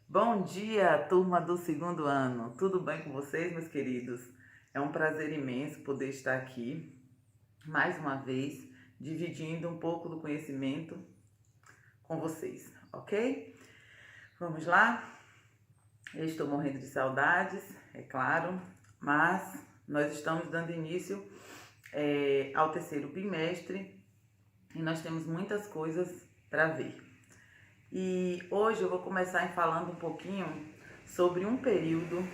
Bom dia, turma do segundo ano. Tudo bem com vocês, meus queridos? É um prazer imenso poder estar aqui mais uma vez, dividindo um pouco do conhecimento com vocês, ok? Vamos lá? Eu estou morrendo de saudades, é claro, mas nós estamos dando início ao terceiro bimestre e nós temos muitas coisas para ver. E hoje eu vou começar falando um pouquinho sobre um período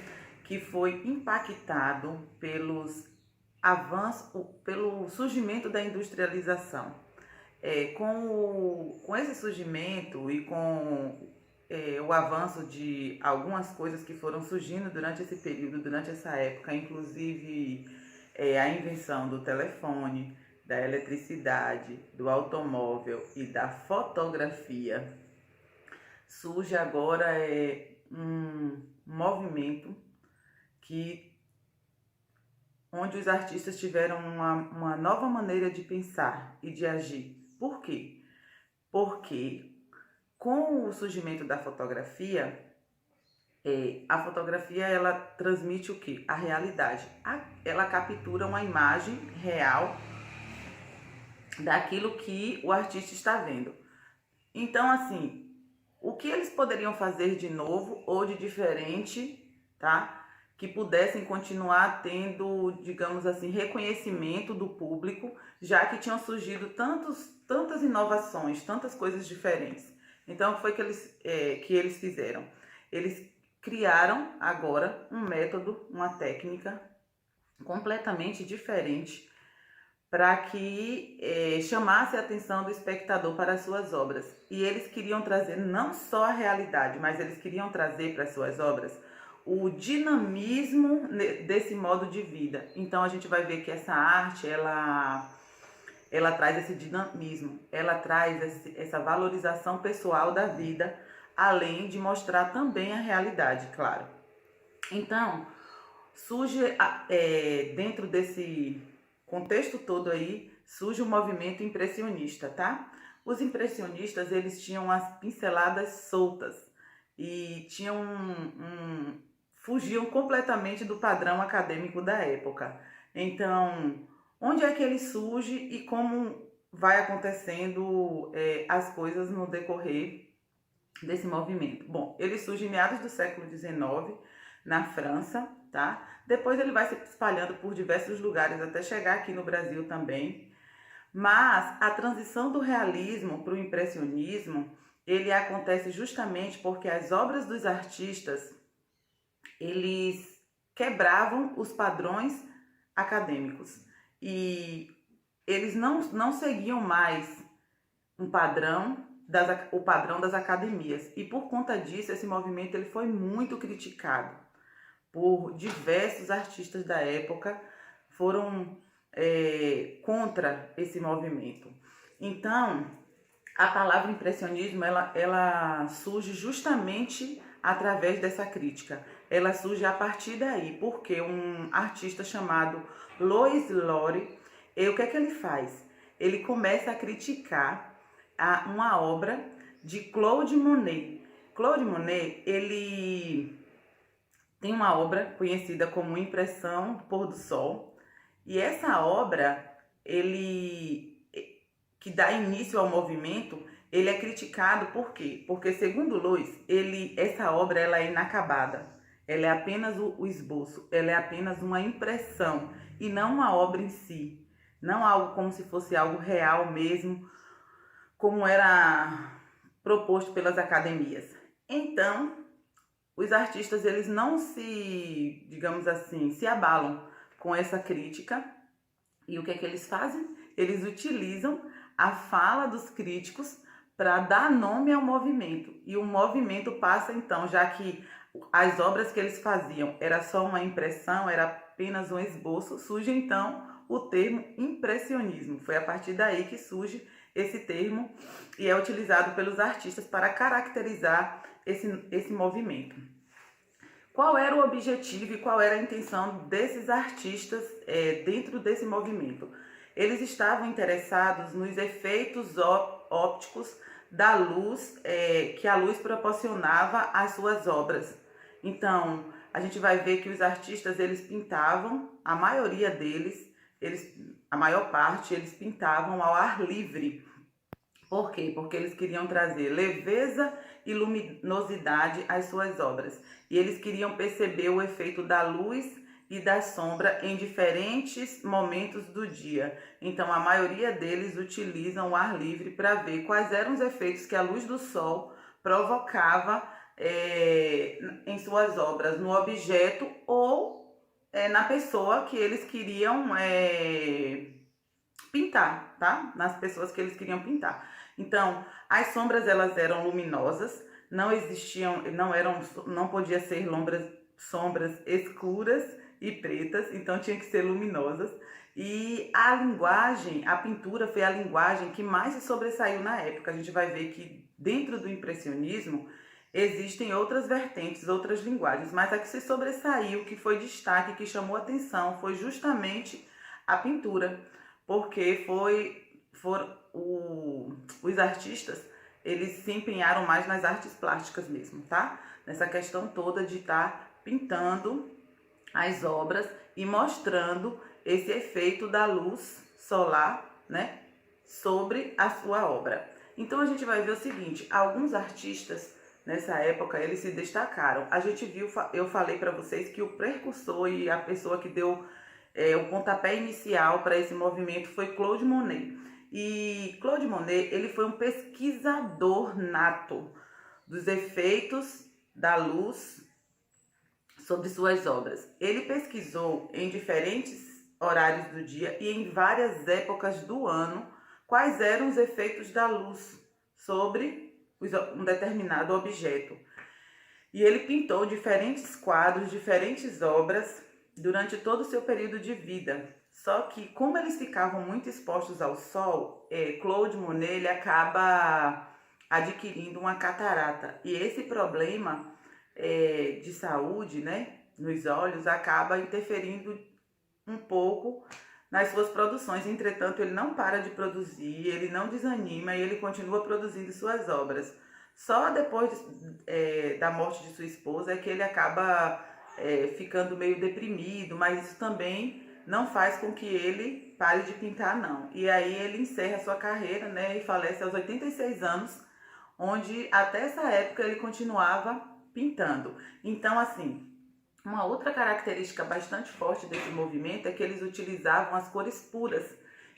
que foi impactado pelos avanços, pelo surgimento da industrialização. Com esse surgimento e com o avanço de algumas coisas que foram surgindo durante esse período, durante essa época, inclusive a invenção do telefone, da eletricidade, do automóvel e da fotografia, surge agora um movimento onde os artistas tiveram uma nova maneira de pensar e de agir. Por quê? Porque com o surgimento da fotografia, a fotografia ela transmite o quê? A realidade. Ela captura uma imagem real daquilo que o artista está vendo. Então, assim, o que eles poderiam fazer de novo ou de diferente, tá? Que pudessem continuar tendo, digamos assim, reconhecimento do público, já que tinham surgido tantas inovações, tantas coisas diferentes. Então, foi que eles fizeram. Eles criaram agora um método, uma técnica completamente diferente para que chamasse a atenção do espectador para as suas obras. E eles queriam trazer não só a realidade, mas eles queriam trazer para as suas obras o dinamismo desse modo de vida. Então a gente vai ver que essa arte, ela traz esse dinamismo, ela traz essa valorização pessoal da vida, além de mostrar também a realidade, claro. Então, surge dentro desse contexto todo aí, surge o movimento impressionista, tá? Os impressionistas, eles tinham as pinceladas soltas e fugiam completamente do padrão acadêmico da época. Então, onde é que ele surge e como vai acontecendo as coisas no decorrer desse movimento? Bom, ele surge em meados do século XIX, na França, tá? Depois ele vai se espalhando por diversos lugares até chegar aqui no Brasil também. Mas a transição do realismo para o impressionismo, ele acontece justamente porque as obras dos artistas, eles quebravam os padrões acadêmicos e eles não seguiam mais o padrão das academias. E por conta disso, esse movimento ele foi muito criticado por diversos artistas da época, foram contra esse movimento. Então, a palavra impressionismo, ela surge justamente através dessa crítica. Ela surge a partir daí, porque um artista chamado Louis Lore, o que é que ele faz? Ele começa a criticar uma obra de Claude Monet. Claude Monet, ele tem uma obra conhecida como Impressão do Pôr do Sol, e essa obra, que dá início ao movimento, ele é criticado por quê? Porque, segundo Louis, essa obra ela é inacabada, ela é apenas o esboço, ela é apenas uma impressão e não uma obra em si, não algo como se fosse algo real mesmo, como era proposto pelas academias. Então, os artistas, eles não digamos assim, se abalam com essa crítica. E o que é que eles fazem? Eles utilizam a fala dos críticos para dar nome ao movimento. E o movimento passa, então, já que as obras que eles faziam era só uma impressão, era apenas um esboço, surge, então, o termo impressionismo. Foi a partir daí que surge esse termo e é utilizado pelos artistas para caracterizar esse movimento. Qual era o objetivo e qual era a intenção desses artistas dentro desse movimento? eles estavam interessados nos efeitos ópticos da luz, que a luz proporcionava às suas obras. Então, a gente vai ver que os artistas, eles pintavam, a maioria deles, a maior parte, eles pintavam ao ar livre. Por quê? Porque eles queriam trazer leveza e luminosidade às suas obras. E eles queriam perceber o efeito da luz e da sombra em diferentes momentos do dia. Então, a maioria deles utilizam o ar livre para ver quais eram os efeitos que a luz do sol provocava em suas obras, no objeto ou na pessoa que eles queriam pintar, tá? Nas pessoas que eles queriam pintar. Então, as sombras, elas eram luminosas, não podia ser sombras escuras e pretas, então tinha que ser luminosas. E a pintura foi a linguagem que mais se sobressaiu na época. A gente vai ver que dentro do impressionismo existem outras vertentes, outras linguagens, mas a que se sobressaiu, que foi destaque, que chamou atenção, foi justamente a pintura, porque os artistas, eles se empenharam mais nas artes plásticas mesmo, tá? Nessa questão toda de estar pintando as obras e mostrando esse efeito da luz solar, né, sobre a sua obra. Então a gente vai ver o seguinte, alguns artistas nessa época, eles se destacaram. A gente viu, eu falei para vocês que o precursor e a pessoa que deu o pontapé inicial para esse movimento foi Claude Monet. E Claude Monet, ele foi um pesquisador nato dos efeitos da luz sobre suas obras. Ele pesquisou em diferentes horários do dia e em várias épocas do ano quais eram os efeitos da luz sobre um determinado objeto. E ele pintou diferentes quadros, diferentes obras durante todo o seu período de vida. Só que, como eles ficavam muito expostos ao sol, Claude Monet, ele acaba adquirindo uma catarata. E esse problema de saúde, né, nos olhos, acaba interferindo um pouco nas suas produções. Entretanto, ele não para de produzir, ele não desanima e ele continua produzindo suas obras. Só depois da morte de sua esposa é que ele acaba ficando meio deprimido, mas isso também não faz com que ele pare de pintar, não. E aí ele encerra sua carreira, né, e falece aos 86 anos, onde até essa época ele continuava pintando. Então, assim, uma outra característica bastante forte desse movimento é que eles utilizavam as cores puras.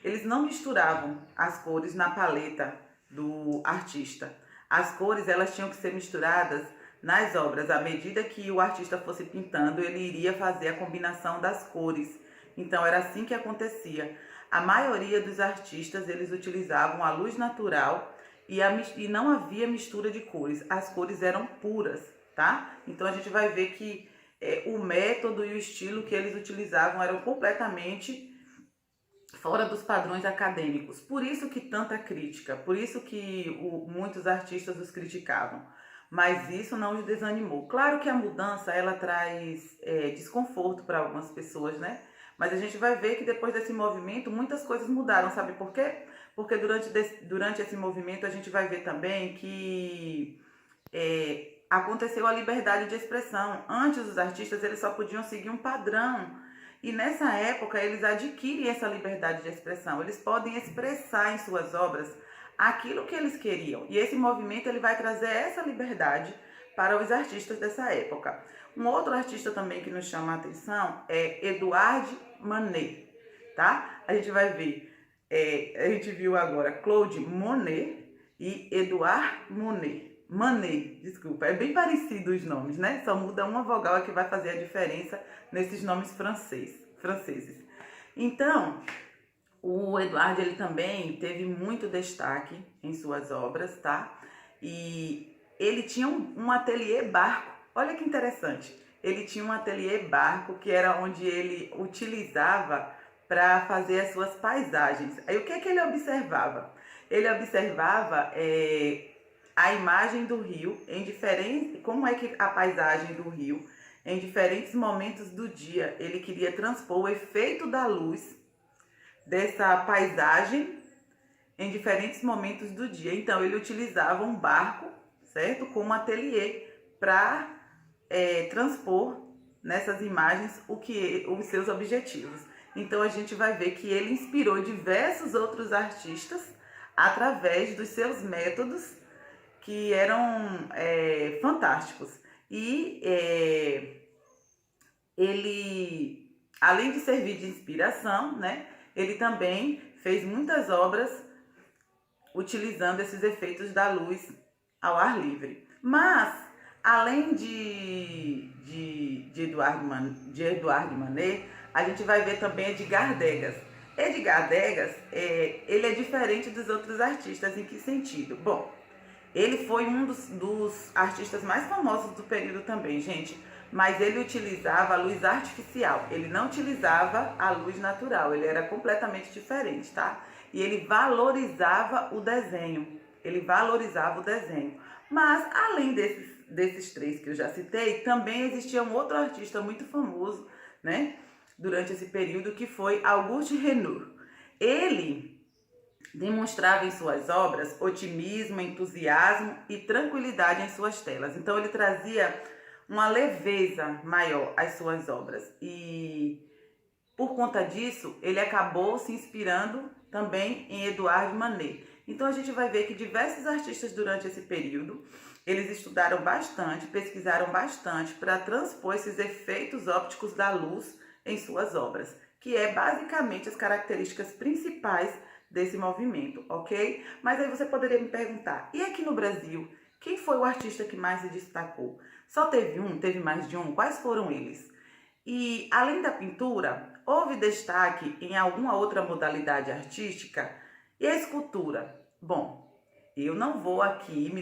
Eles não misturavam as cores na paleta do artista. As cores, elas tinham que ser misturadas nas obras. À medida que o artista fosse pintando, ele iria fazer a combinação das cores. Então, era assim que acontecia. A maioria dos artistas, eles utilizavam a luz natural e não havia mistura de cores. As cores eram puras, tá? Então, a gente vai ver que o método e o estilo que eles utilizavam eram completamente fora dos padrões acadêmicos. Por isso que tanta crítica, por isso que muitos artistas os criticavam. Mas isso não os desanimou. Claro que a mudança, ela traz desconforto para algumas pessoas, né? Mas a gente vai ver que depois desse movimento, muitas coisas mudaram. Sabe por quê? Porque durante esse movimento, a gente vai ver também que aconteceu a liberdade de expressão. Antes, os artistas, eles só podiam seguir um padrão. E nessa época, eles adquirem essa liberdade de expressão. Eles podem expressar em suas obras aquilo que eles queriam. E esse movimento, ele vai trazer essa liberdade para os artistas dessa época. Um outro artista também que nos chama a atenção é Edouard Manet, tá? A gente vai ver, a gente viu agora Claude Monet e Edouard Monet. Manet, desculpa, é bem parecido os nomes, né? Só muda uma vogal que vai fazer a diferença nesses nomes franceses. Então, o Edouard, ele também teve muito destaque em suas obras, tá? E ele tinha um ateliê barco. Olha que interessante. Ele tinha um ateliê barco que era onde ele utilizava para fazer as suas paisagens. Aí o que é que ele observava? Ele observava a imagem do rio como é que a paisagem do rio, em diferentes momentos do dia, ele queria transpor o efeito da luz dessa paisagem em diferentes momentos do dia. Então, ele utilizava um barco, certo? Como ateliê para transpor nessas imagens os seus objetivos. Então, a gente vai ver que ele inspirou diversos outros artistas através dos seus métodos que eram fantásticos. E ele, além de servir de inspiração, né, ele também fez muitas obras utilizando esses efeitos da luz ao ar livre. Mas, além de Edouard Manet, a gente vai ver também Edgar Degas. Edgar Degas, ele é diferente dos outros artistas. Em que sentido? Bom, ele foi um dos artistas mais famosos do período também, gente. Mas ele utilizava a luz artificial. Ele não utilizava a luz natural. Ele era completamente diferente, tá? E ele valorizava o desenho. Ele valorizava o desenho. Mas, além desses três que eu já citei, também existia um outro artista muito famoso, né? Durante esse período, que foi Auguste Renoir. Ele demonstrava em suas obras otimismo, entusiasmo e tranquilidade em suas telas. Então ele trazia uma leveza maior às suas obras e por conta disso ele acabou se inspirando também em Edouard Manet. Então a gente vai ver que diversos artistas durante esse período eles estudaram bastante, pesquisaram bastante para transpor esses efeitos ópticos da luz em suas obras, que é basicamente as características principais desse movimento, ok? Mas aí você poderia me perguntar, e aqui no Brasil, quem foi o artista que mais se destacou? Só teve um? Teve mais de um? Quais foram eles? E além da pintura, houve destaque em alguma outra modalidade artística? E a escultura? Bom, eu não vou aqui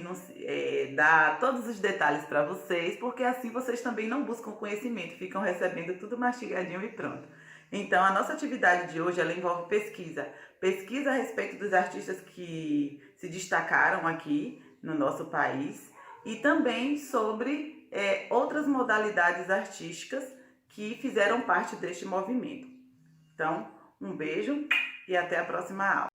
dar todos os detalhes para vocês, porque assim vocês também não buscam conhecimento, ficam recebendo tudo mastigadinho e pronto. Então, a nossa atividade de hoje ela envolve pesquisa. Pesquisa a respeito dos artistas que se destacaram aqui no nosso país e também sobre outras modalidades artísticas que fizeram parte deste movimento. Então, um beijo e até a próxima aula.